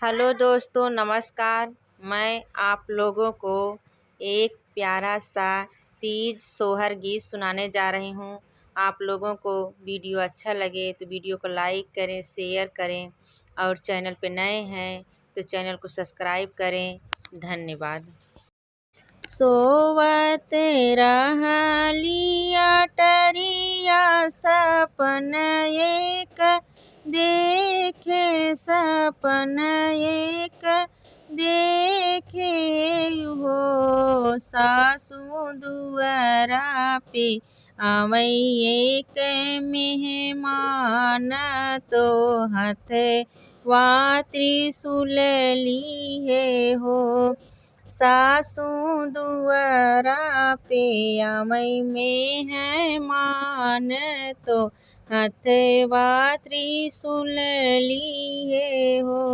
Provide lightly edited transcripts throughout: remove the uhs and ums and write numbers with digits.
Hello दोस्तों, नमस्कार। मैं आप लोगों को एक प्यारा सा तीज सोहर गीत सुनाने जा रही हूँ। आप लोगों को वीडियो अच्छा लगे तो वीडियो को लाइक करें, शेयर करें और चैनल पे नए हैं तो चैनल को सब्सक्राइब करें। धन्यवाद। सोवत रहलिया टरिया सपन एक देखे, सपन एक देखे हो। सासू दुआरा पे आवै एक मेहमान, तो हथवा त्रिशूल लिए हो। सासू दुआरा पे आवै मेहमान, तो हथवा त्रिशूल लिए हो।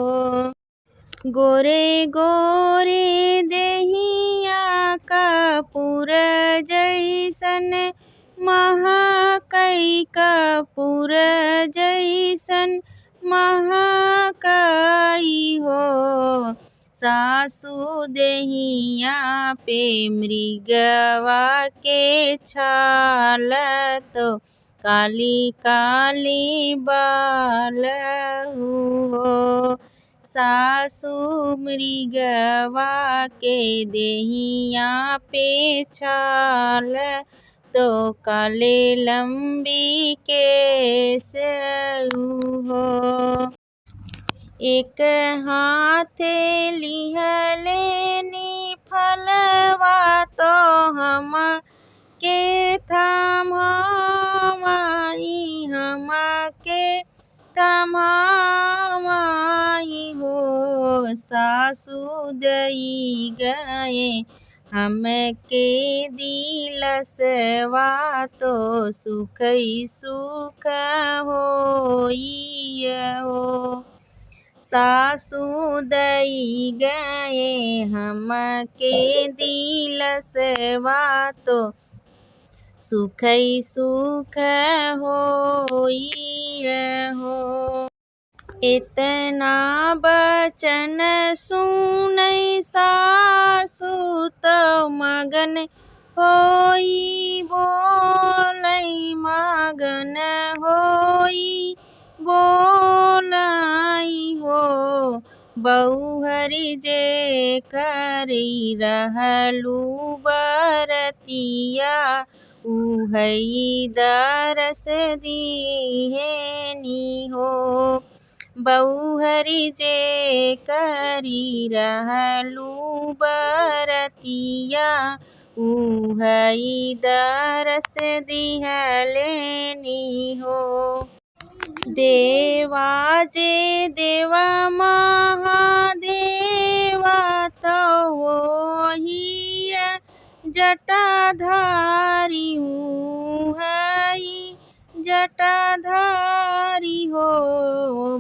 गोरे गोरे देहिया कपूर जैसन, महकै कपूर जैसन महकै हो। सासू देहिया पे मृगवा के छाल, तो काली काली बाल हो। सासू मृगवा के देहिया पे छाल, तो काले लंबी केस हो। एक हाथे लिहलेनी फलवा, तो हम के थमाई, हम के थमाई हो। सासू दई गए हम के दिलसवा, तो सुखै सुख होई हो। सासू दई गए हम के दिलसवा, तो सुखै सुख होई हो। इतना बचन सुनै सासू, तो मगन होई बोलै, मगन होई बोलै हो। बहुहर जे करी रहलू बरतिया, उहई दरस दिहेनी हो। बहुहर जे करी रहलू बरतिया, उहई दरस दिहलेनी हो। देवा जे देवा महादेवा, तो वोहिया जटाधारी हई जटाधारी हो।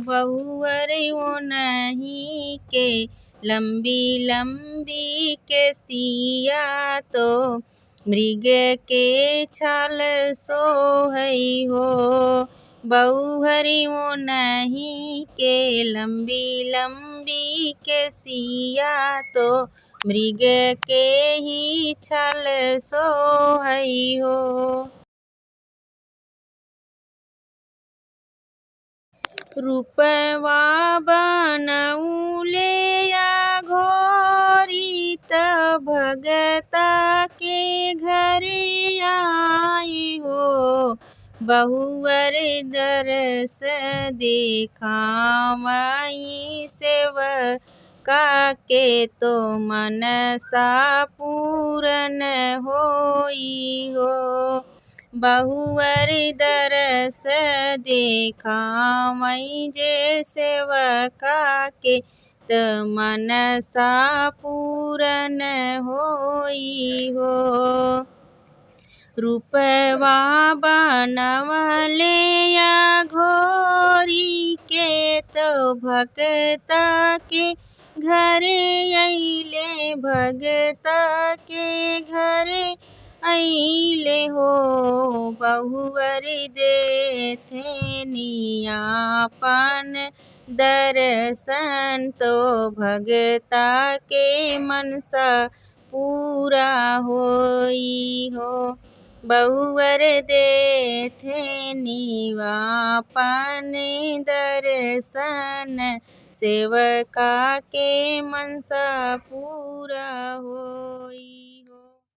बहुअर नहीं के लंबी लंबी के सिया, तो मृग के छाल सोहई हो। बहुहर नहीं के लंबी लंबी के सिया, तो मृग के ही छाल सोहई हो। रूपवा बनौले घोरी, त भगता के घरे आई हो। बहुअर दरस देखावई सेवका के, तो मनसा पूरन होई हो। बहुअर दरस देखावई जे सेवका के, त मनसा पूरन होई हो। रूपवा बनवले घोरी के, तो भगता के घरे अइले, भगता के घरे अइले हो। बहुअर देथे नियापन दर्शन तो भगता के मनसा पूरा होई हो। बहुवर देथे निवापन दर्शन, सेवका के मनसा पूरा होई।